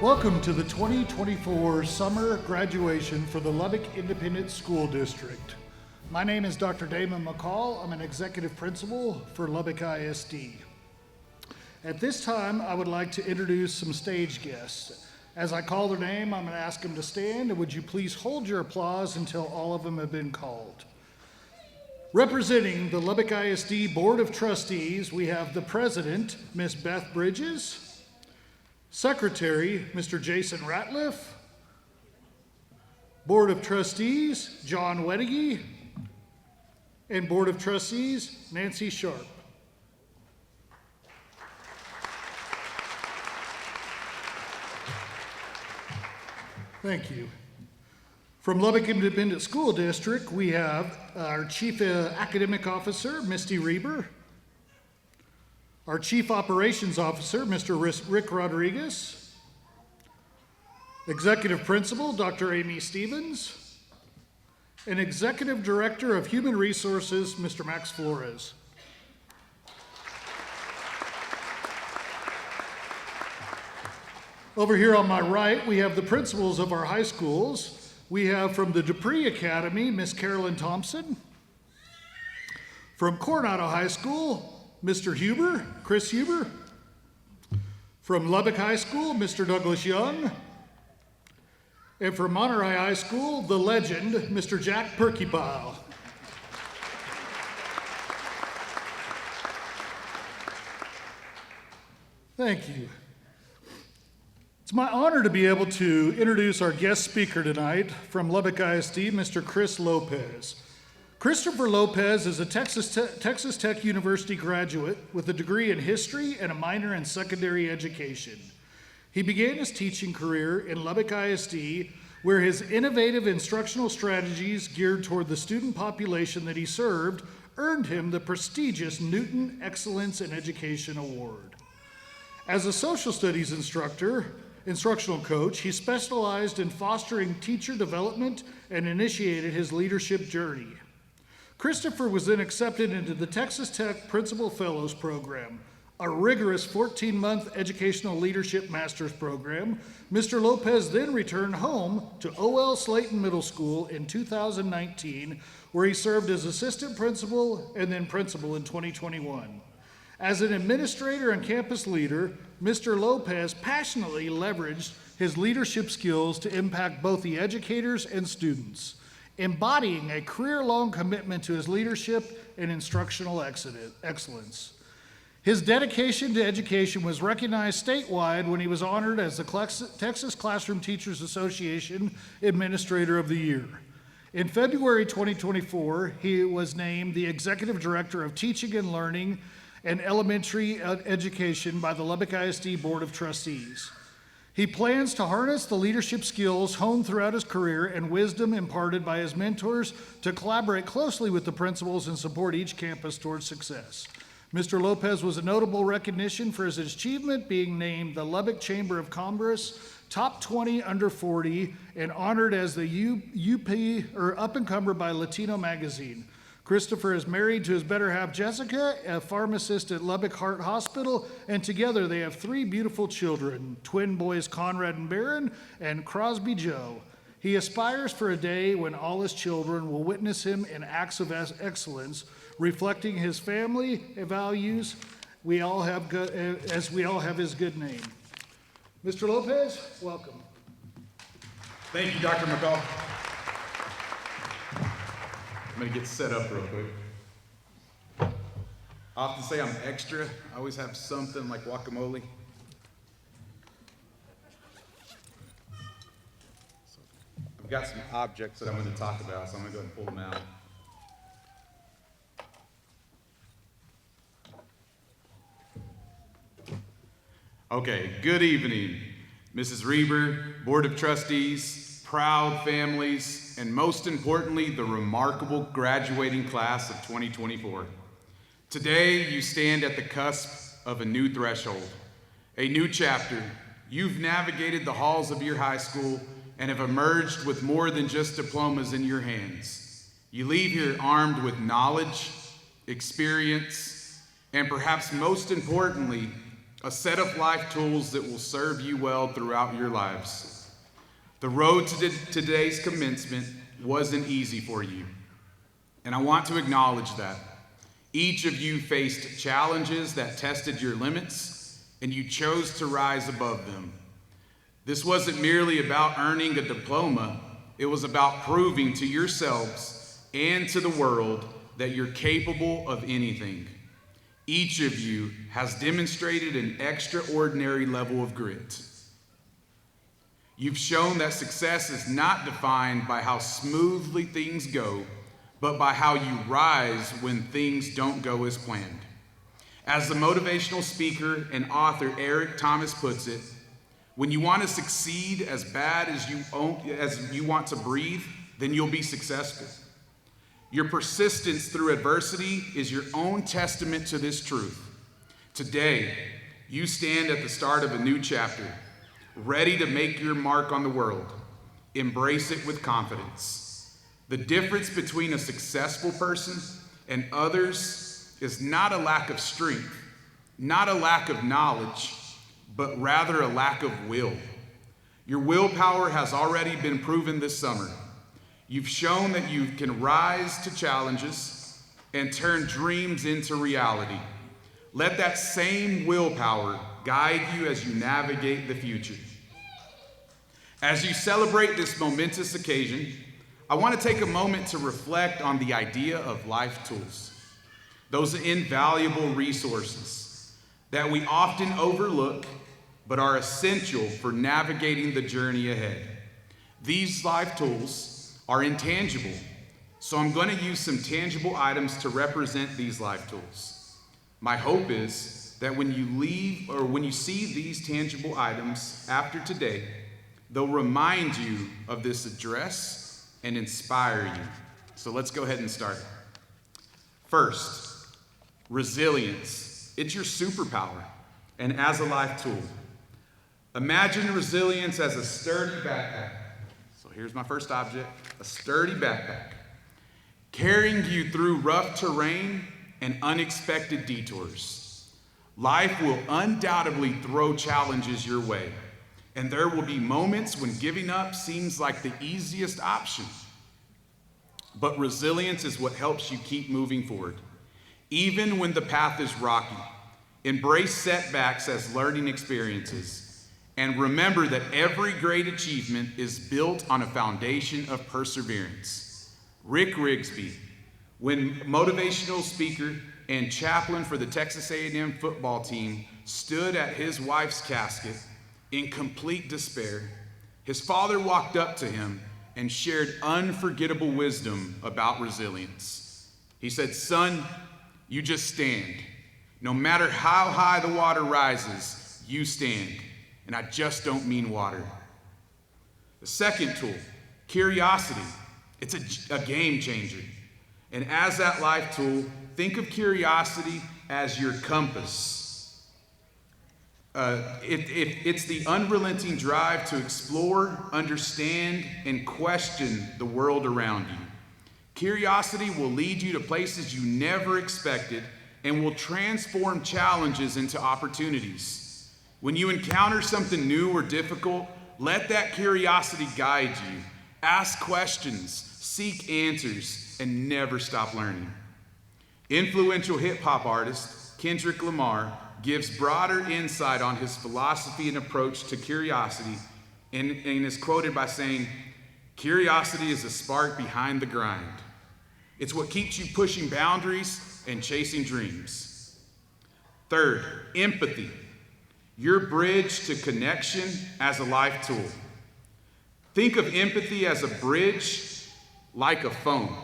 Welcome to the 2024 summer graduation for the Lubbock Independent School District. My name is Dr. Damon McCall. I'm an executive principal for Lubbock ISD. At this time, I would like to introduce some stage guests. As I call their name, I'm going to ask them to stand, and would you please hold your applause until all of them have been called. Representing the Lubbock ISD Board of Trustees, we have the President, Ms. Beth Bridges, Secretary, Mr. Jason Ratliff, Board of Trustees, John Weddige, and Board of Trustees, Nancy Sharp. Thank you. From Lubbock Independent School District, we have our Chief Academic Officer, Misty Reber, our Chief Operations Officer, Mr. Rick Rodriguez, Executive Principal, Dr. Amy Stevens, and Executive Director of Human Resources, Mr. Max Flores. Over here on my right, we have the principals of our high schools. We have from the Dupree Academy, Miss Carolyn Thompson. From Coronado High School, Mr. Huber, Chris Huber. From Lubbock High School, Mr. Douglas Young. And from Monterey High School, the legend, Mr. Jack Perkypile. Thank you. It's my honor to be able to introduce our guest speaker tonight from Lubbock ISD, Mr. Chris Lopez. Christopher Lopez is a Texas Tech University graduate with a degree in history and a minor in secondary education. He began his teaching career in Lubbock ISD, where his innovative instructional strategies geared toward the student population that he served earned him the prestigious Newton Excellence in Education Award. As a social studies instructional coach, he specialized in fostering teacher development and initiated his leadership journey. Christopher was then accepted into the Texas Tech Principal Fellows Program, a rigorous 14-month educational leadership master's program. Mr. Lopez then returned home to O.L. Slayton Middle School in 2019, where he served as assistant principal and then principal in 2021. As an administrator and campus leader, Mr. Lopez passionately leveraged his leadership skills to impact both the educators and students, embodying a career-long commitment to his leadership and instructional excellence. His dedication to education was recognized statewide when he was honored as the Texas Classroom Teachers Association Administrator of the Year. In February 2024, he was named the Executive Director of Teaching and Learning and Elementary Education by the Lubbock ISD Board of Trustees. He plans to harness the leadership skills honed throughout his career and wisdom imparted by his mentors to collaborate closely with the principals and support each campus towards success. Mr. Lopez was a notable recognition for his achievement, being named the Lubbock Chamber of Commerce Top 20 Under 40 and honored as the Up-and-Comer by Latino Magazine. Christopher is married to his better half, Jessica, a pharmacist at Lubbock Heart Hospital, and together they have 3 beautiful children, twin boys Conrad and Barron, and Crosby Joe. He aspires for a day when all his children will witness him in acts of excellence, reflecting his family values. We all have his good name. Mr. Lopez, welcome. Thank you, Dr. McCall. I'm gonna get set up real quick. I often say I'm extra. I always have something like guacamole. So I've got some objects that I'm gonna talk about, so I'm gonna go ahead and pull them out. Okay, good evening, Mrs. Reber, Board of Trustees, proud families, and most importantly, the remarkable graduating class of 2024. Today, you stand at the cusp of a new threshold, a new chapter. You've navigated the halls of your high school and have emerged with more than just diplomas in your hands. You leave here armed with knowledge, experience, and perhaps most importantly, a set of life tools that will serve you well throughout your lives. The road to today's commencement wasn't easy for you, and I want to acknowledge that. Each of you faced challenges that tested your limits, and you chose to rise above them. This wasn't merely about earning a diploma, it was about proving to yourselves and to the world that you're capable of anything. Each of you has demonstrated an extraordinary level of grit. You've shown that success is not defined by how smoothly things go, but by how you rise when things don't go as planned. As the motivational speaker and author Eric Thomas puts it, when you want to succeed as bad as you want to breathe, then you'll be successful. Your persistence through adversity is your own testament to this truth. Today, you stand at the start of a new chapter, ready to make your mark on the world. Embrace it with confidence. The difference between a successful person and others is not a lack of strength, not a lack of knowledge, but rather a lack of will. Your willpower has already been proven this summer. You've shown that you can rise to challenges and turn dreams into reality. Let that same willpower guide you as you navigate the future. As you celebrate this momentous occasion, I want to take a moment to reflect on the idea of life tools, those invaluable resources that we often overlook but are essential for navigating the journey ahead. These life tools are intangible, so I'm going to use some tangible items to represent these life tools. My hope is that when you see these tangible items after today, they'll remind you of this address and inspire you. So let's go ahead and start. First, resilience. It's your superpower, and as a life tool. Imagine resilience as a sturdy backpack. So here's my first object, a sturdy backpack, carrying you through rough terrain and unexpected detours. Life will undoubtedly throw challenges your way, and there will be moments when giving up seems like the easiest option. But resilience is what helps you keep moving forward. Even when the path is rocky, embrace setbacks as learning experiences. And remember that every great achievement is built on a foundation of perseverance. Rick Rigsby, when motivational speaker and chaplain for the Texas A&M football team, stood at his wife's casket in complete despair, his father walked up to him and shared unforgettable wisdom about resilience. He said, "Son, you just stand. No matter how high the water rises, you stand. And I just don't mean water." The second tool, curiosity. It's a game changer. And as that life tool, think of curiosity as your compass. It's the unrelenting drive to explore, understand, and question the world around you. Curiosity will lead you to places you never expected and will transform challenges into opportunities. When you encounter something new or difficult, let that curiosity guide you. Ask questions, seek answers, and never stop learning. Influential hip-hop artist Kendrick Lamar gives broader insight on his philosophy and approach to curiosity and is quoted by saying, "Curiosity is the spark behind the grind. It's what keeps you pushing boundaries and chasing dreams." Third, empathy. Your bridge to connection as a life tool. Think of empathy as a bridge, like a phone,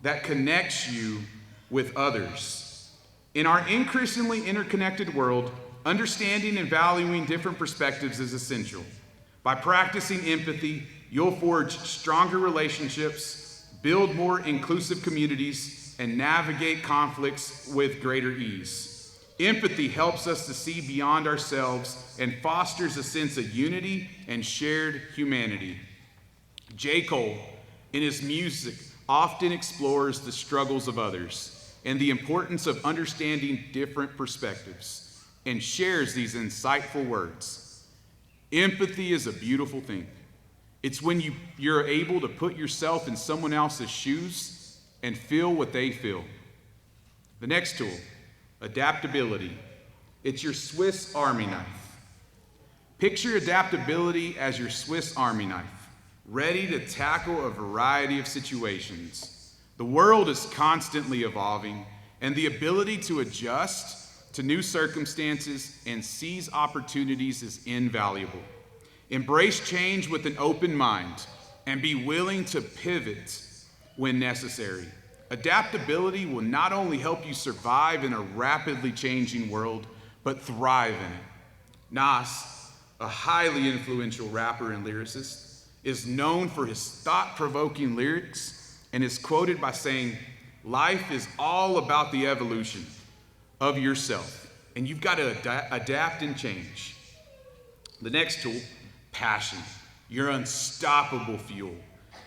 that connects you with others. In our increasingly interconnected world, understanding and valuing different perspectives is essential. By practicing empathy, you'll forge stronger relationships, build more inclusive communities, and navigate conflicts with greater ease. Empathy helps us to see beyond ourselves and fosters a sense of unity and shared humanity. J. Cole, in his music, often explores the struggles of others and the importance of understanding different perspectives. and shares these insightful words. Empathy is a beautiful thing. It's when you're able to put yourself in someone else's shoes and feel what they feel. The next tool, adaptability. It's your Swiss Army knife. Picture adaptability as your Swiss Army knife, ready to tackle a variety of situations. The world is constantly evolving, and the ability to adjust to new circumstances and seize opportunities is invaluable. Embrace change with an open mind and be willing to pivot when necessary. Adaptability will not only help you survive in a rapidly changing world, but thrive in it. Nas, a highly influential rapper and lyricist, is known for his thought-provoking lyrics and is quoted by saying, "Life is all about the evolution of yourself, and you've got to adapt and change." The next tool, passion, your unstoppable fuel.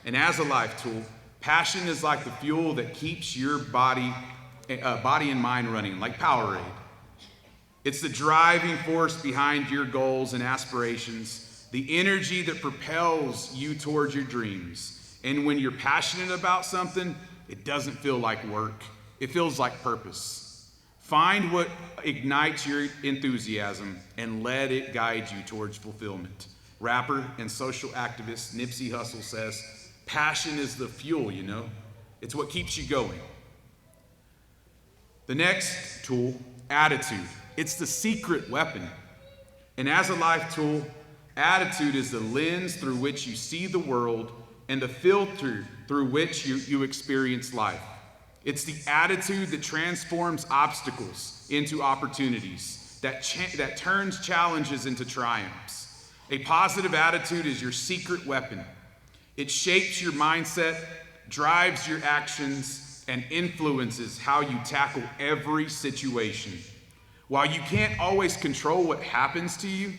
And as a life tool, passion is like the fuel that keeps your body and mind running, like Powerade. It's the driving force behind your goals and aspirations, the energy that propels you towards your dreams. And when you're passionate about something, it doesn't feel like work. It feels like purpose. Find what ignites your enthusiasm and let it guide you towards fulfillment. Rapper and social activist Nipsey Hussle says, "Passion is the fuel, you know. It's what keeps you going." The next tool, attitude. It's the secret weapon. And as a life tool, attitude is the lens through which you see the world and the filter through which you experience life. It's the attitude that transforms obstacles into opportunities, that turns challenges into triumphs. A positive attitude is your secret weapon. It shapes your mindset, drives your actions, and influences how you tackle every situation. While you can't always control what happens to you,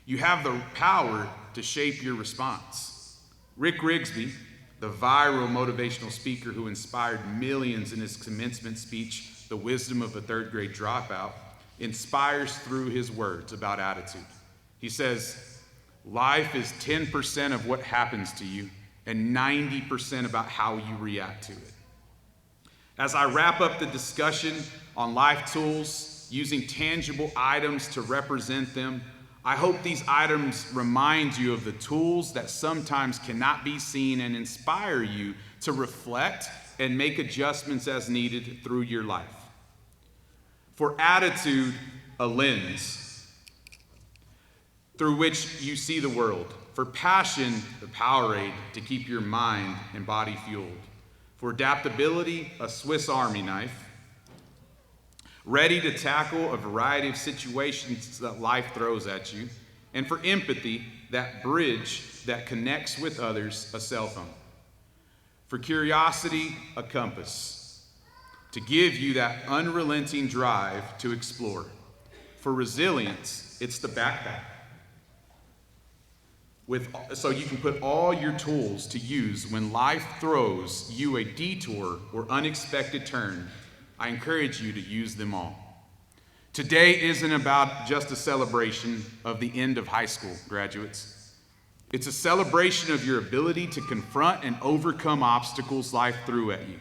you have the power to shape your response. Rick Rigsby, the viral motivational speaker who inspired millions in his commencement speech, "The Wisdom of a Third Grade Dropout," inspires through his words about attitude. He says, "Life is 10% of what happens to you and 90% about how you react to it." As I wrap up the discussion on life tools, using tangible items to represent them, I hope these items remind you of the tools that sometimes cannot be seen and inspire you to reflect and make adjustments as needed through your life. For attitude, a lens through which you see the world. For passion, the Powerade to keep your mind and body fueled. For adaptability, a Swiss Army knife, ready to tackle a variety of situations that life throws at you. And for empathy, that bridge that connects with others, a cell phone. For curiosity, a compass, to give you that unrelenting drive to explore. For resilience, it's the backpack, so you can put all your tools to use when life throws you a detour or unexpected turn. I encourage you to use them all. Today isn't about just a celebration of the end of high school, graduates. It's a celebration of your ability to confront and overcome obstacles life threw at you.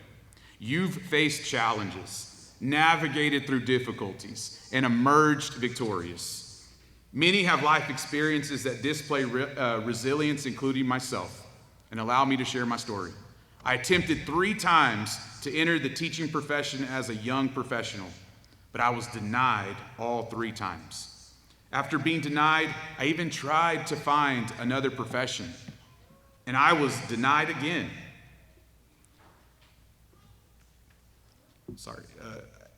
You've faced challenges, navigated through difficulties, and emerged victorious. Many have life experiences that display resilience, including myself, and allow me to share my story. I attempted 3 times to enter the teaching profession as a young professional, but I was denied all 3 times. After being denied, I even tried to find another profession, and I was denied again.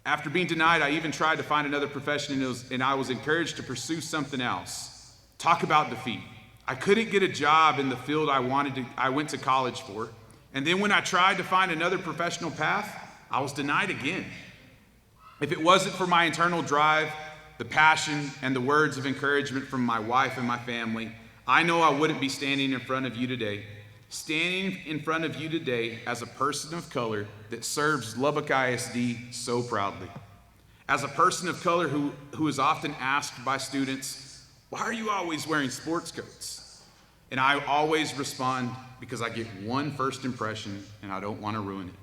After being denied, I even tried to find another profession, and I was encouraged to pursue something else. Talk about defeat. I couldn't get a job in the field I went to college for. And then when I tried to find another professional path, I was denied again. If it wasn't for my internal drive, the passion, and the words of encouragement from my wife and my family, I know I wouldn't be standing in front of you today. Standing in front of you today as a person of color that serves Lubbock ISD so proudly. As a person of color who is often asked by students, why are you always wearing sports coats? And I always respond, because I get one first impression and I don't want to ruin it.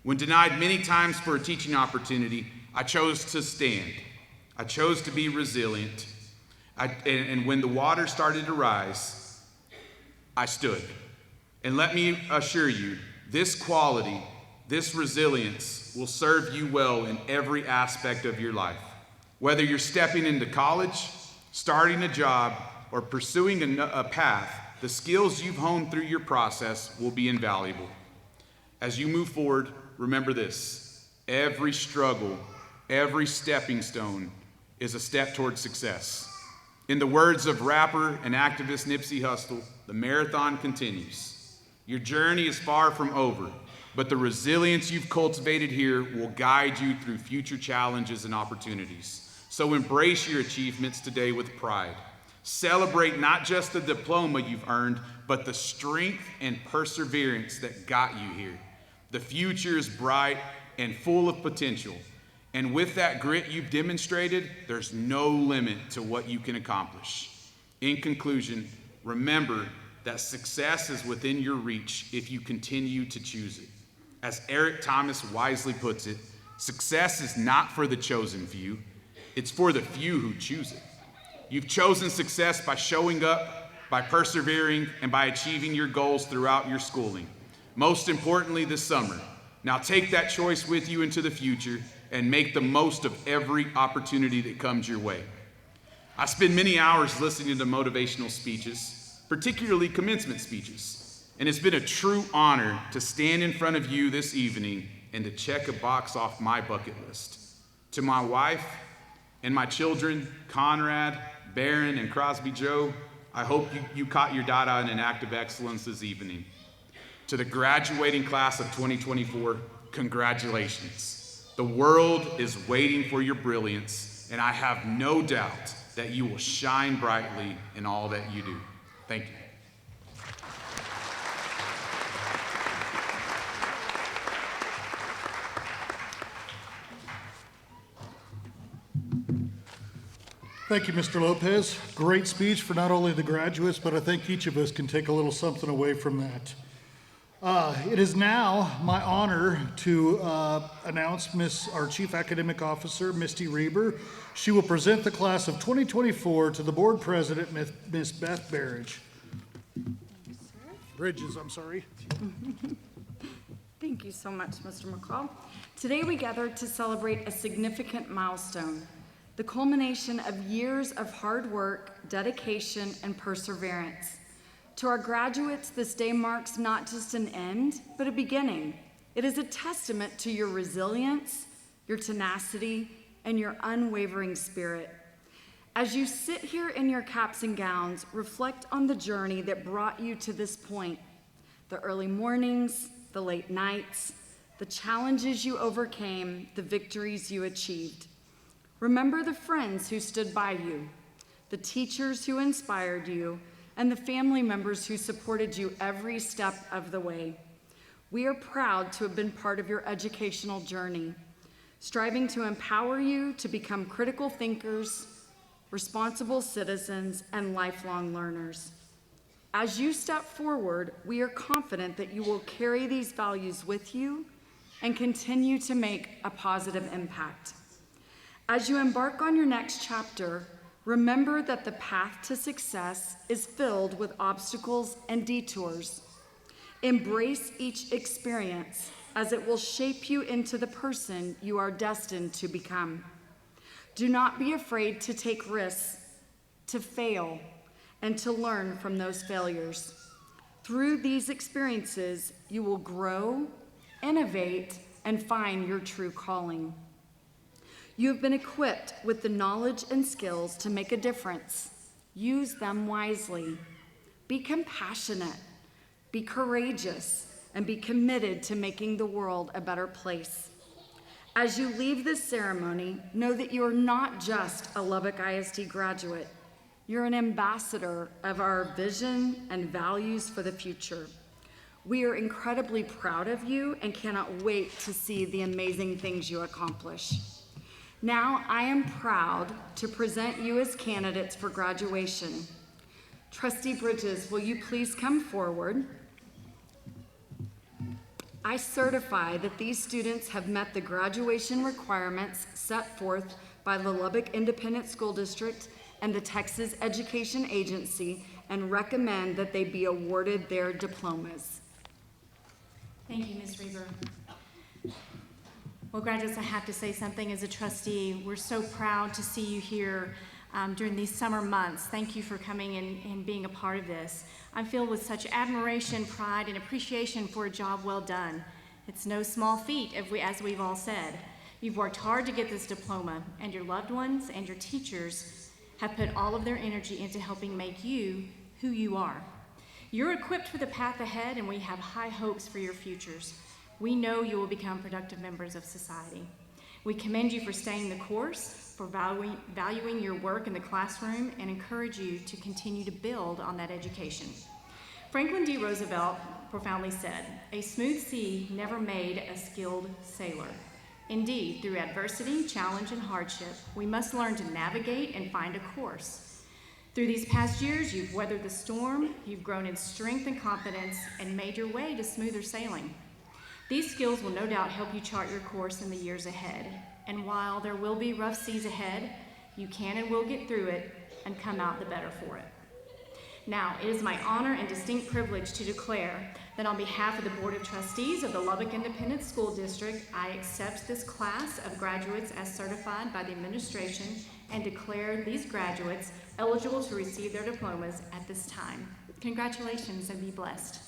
When denied many times for a teaching opportunity, I chose to stand. I chose to be resilient. And when the water started to rise, I stood. And let me assure you, this quality, this resilience will serve you well in every aspect of your life. Whether you're stepping into college, starting a job, or pursuing a path, the skills you've honed through your process will be invaluable. As you move forward, remember this: every struggle, every stepping stone is a step toward success. In the words of rapper and activist Nipsey Hussle, the marathon continues. Your journey is far from over, but the resilience you've cultivated here will guide you through future challenges and opportunities. So embrace your achievements today with pride. Celebrate not just the diploma you've earned, but the strength and perseverance that got you here. The future is bright and full of potential. And with that grit you've demonstrated, there's no limit to what you can accomplish. In conclusion, remember that success is within your reach if you continue to choose it. As Eric Thomas wisely puts it, success is not for the chosen few, it's for the few who choose it. You've chosen success by showing up, by persevering, and by achieving your goals throughout your schooling. Most importantly this summer, now take that choice with you into the future and make the most of every opportunity that comes your way. I spend many hours listening to motivational speeches, particularly commencement speeches, and it's been a true honor to stand in front of you this evening and to check a box off my bucket list. To my wife and my children, Conrad, Barron, and Crosby Joe, I hope you caught your data in an act of excellence this evening. To the graduating class of 2024, congratulations. The world is waiting for your brilliance, and I have no doubt that you will shine brightly in all that you do. Thank you. Thank you, Mr. Lopez. Great speech for not only the graduates, but I think each of us can take a little something away from that. It is now my honor to announce our Chief Academic Officer, Misty Reber. She will present the class of 2024 to the board president, Ms. Beth Barrage. Bridges, I'm sorry. Thank you so much, Mr. McCall. Today we gather to celebrate a significant milestone, the culmination of years of hard work, dedication, and perseverance. To our graduates, this day marks not just an end, but a beginning. It is a testament to your resilience, your tenacity, and your unwavering spirit. As you sit here in your caps and gowns, reflect on the journey that brought you to this point. The early mornings, the late nights, the challenges you overcame, the victories you achieved. Remember the friends who stood by you, the teachers who inspired you, and the family members who supported you every step of the way. We are proud to have been part of your educational journey, striving to empower you to become critical thinkers, responsible citizens, and lifelong learners. As you step forward, we are confident that you will carry these values with you and continue to make a positive impact. As you embark on your next chapter, remember that the path to success is filled with obstacles and detours. Embrace each experience as it will shape you into the person you are destined to become. Do not be afraid to take risks, to fail, and to learn from those failures. Through these experiences, you will grow, innovate, and find your true calling. You have been equipped with the knowledge and skills to make a difference. Use them wisely. Be compassionate, be courageous, and be committed to making the world a better place. As you leave this ceremony, know that you are not just a Lubbock ISD graduate. You're an ambassador of our vision and values for the future. We are incredibly proud of you and cannot wait to see the amazing things you accomplish. Now I am proud to present you as candidates for graduation. Trustee Bridges, will you please come forward? I certify that these students have met the graduation requirements set forth by the Lubbock Independent School District and the Texas Education Agency and recommend that they be awarded their diplomas. Thank you, Ms. Reber. Well, graduates, I have to say something as a trustee. We're so proud to see you here during these summer months. Thank you for coming and being a part of this. I'm filled with such admiration, pride, and appreciation for a job well done. It's no small feat, as we've all said. You've worked hard to get this diploma, and your loved ones and your teachers have put all of their energy into helping make you who you are. You're equipped for the path ahead, and we have high hopes for your futures. We know you will become productive members of society. We commend you for staying the course, for valuing your work in the classroom, and encourage you to continue to build on that education. Franklin D. Roosevelt profoundly said, "A smooth sea never made a skilled sailor." Indeed, through adversity, challenge, and hardship, we must learn to navigate and find a course. Through these past years, you've weathered the storm, you've grown in strength and confidence, and made your way to smoother sailing. These skills will no doubt help you chart your course in the years ahead. And while there will be rough seas ahead, you can and will get through it and come out the better for it. Now, it is my honor and distinct privilege to declare that on behalf of the Board of Trustees of the Lubbock Independent School District, I accept this class of graduates as certified by the administration and declare these graduates eligible to receive their diplomas at this time. Congratulations and be blessed.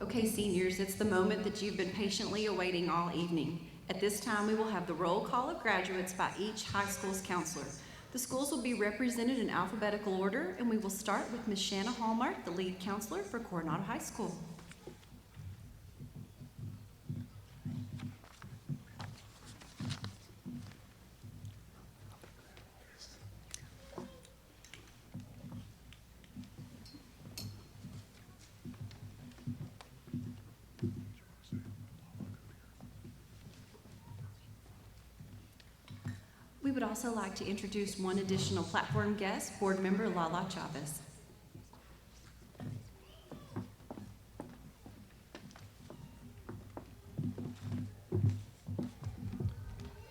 Okay, seniors, it's the moment that you've been patiently awaiting all evening. At this time, we will have the roll call of graduates by each high school's counselor. The schools will be represented in alphabetical order, and we will start with Ms. Shanna Hallmark, the lead counselor for Coronado High School. We would also like to introduce one additional platform guest, board member Lala Chavez.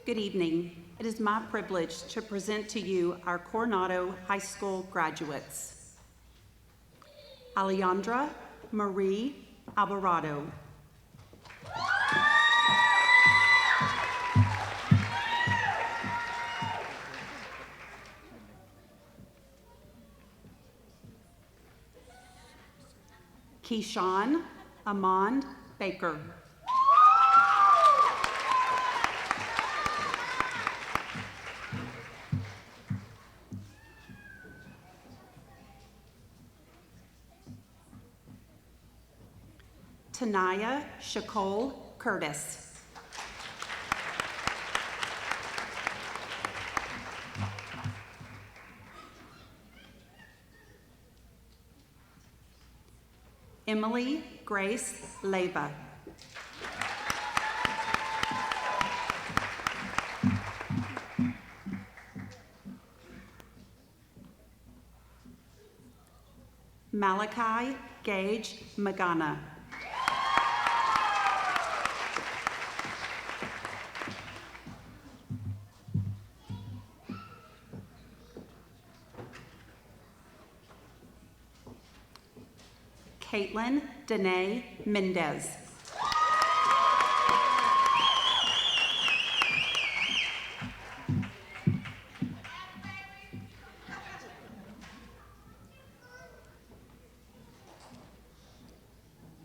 Good evening. It is my privilege to present to you our Coronado High School graduates. Alejandra Marie Alvarado. Keyshawn Amand Baker. Tanaya Shakol Curtis. Emily Grace Leyva. Malachi Gage Magana. Caitlin Danae Mendez.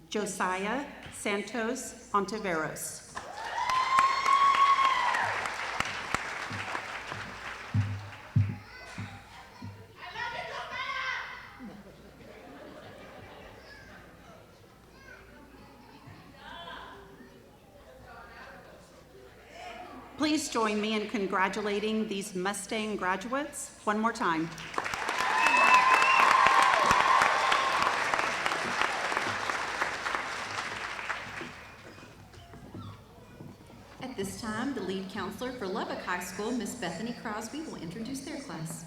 Josiah Santos Ontiveros. Please join me in congratulating these Mustang graduates one more time. this time, the lead counselor for Lubbock High School, Miss Bethany Crosby, will introduce their class.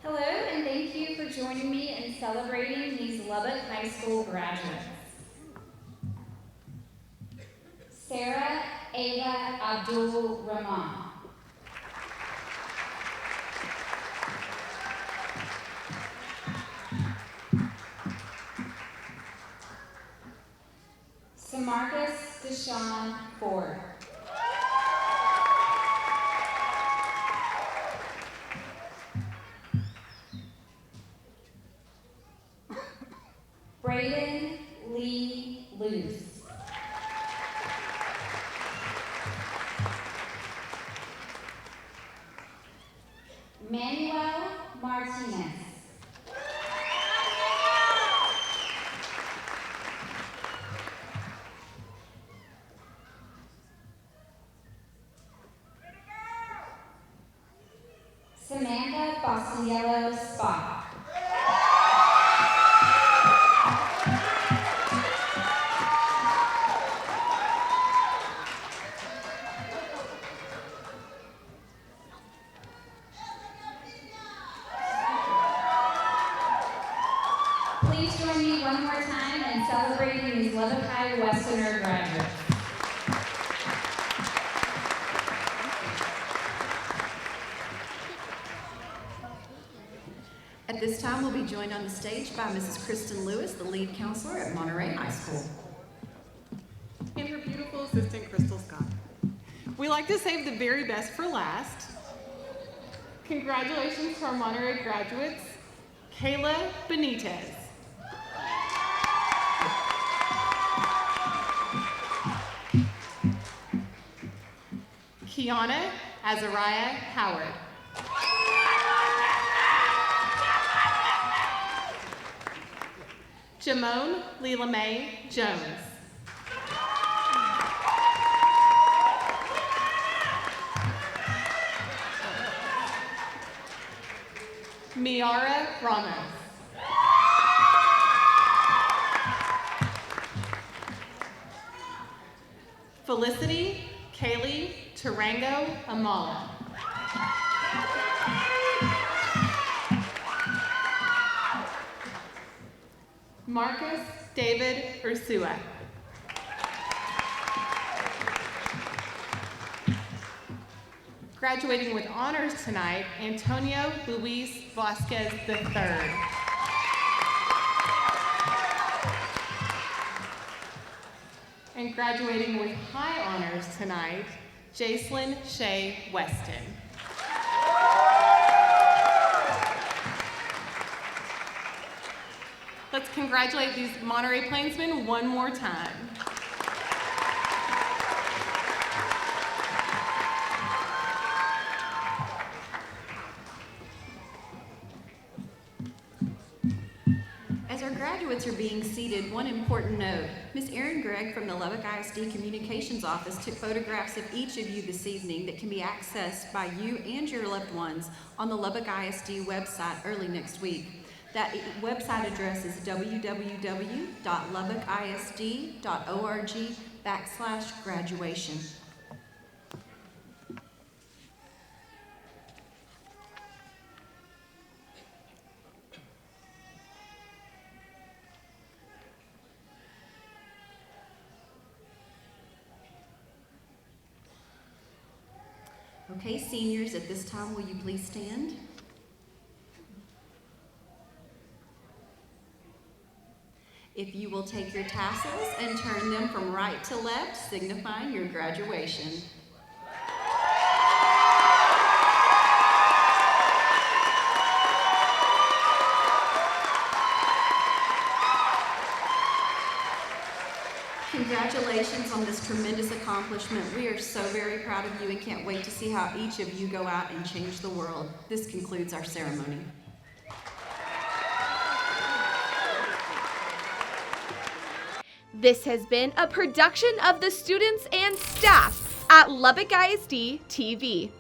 Hello, and thank you for joining me in celebrating these Lubbock High School graduates. Sarah Ava Abdul Rahman. Samarcus Deshaun Ford. Braden Lee Luce. Manuel Martinez. Samantha Bosniello Spock. Please join me one more time in celebrating these Lubbock High Westerner graduates. At this time, we'll be joined on the stage by Mrs. Kristen Lewis, the lead counselor at Monterey High School. And her beautiful assistant, Crystal Scott. We like to save the very best for last. Congratulations to our Monterey graduates, Kayla Benitez. Kiana Azariah Howard. Jamone Leela Mae Jones. Miara Ramos. Felicity Kaylee Tarango Amala. Marcus David Ursua. Graduating with honors tonight, Antonio Luis Vasquez III. And graduating with high honors tonight, Jacelyn Shea Weston. Let's congratulate these Monterey Plainsmen one more time. As our graduates are being seated, one important note. Ms. Erin Gregg from the Lubbock ISD Communications Office took photographs of each of you this evening that can be accessed by you and your loved ones on the Lubbock ISD website early next week. That website address is www.lubbockisd.org/graduation. Okay, seniors, at this time, will you please stand? If you will take your tassels and turn them from right to left, signifying your graduation. Congratulations on this tremendous accomplishment. We are so very proud of you and can't wait to see how each of you go out and change the world. This concludes our ceremony. This has been a production of the students and staff at Lubbock ISD TV.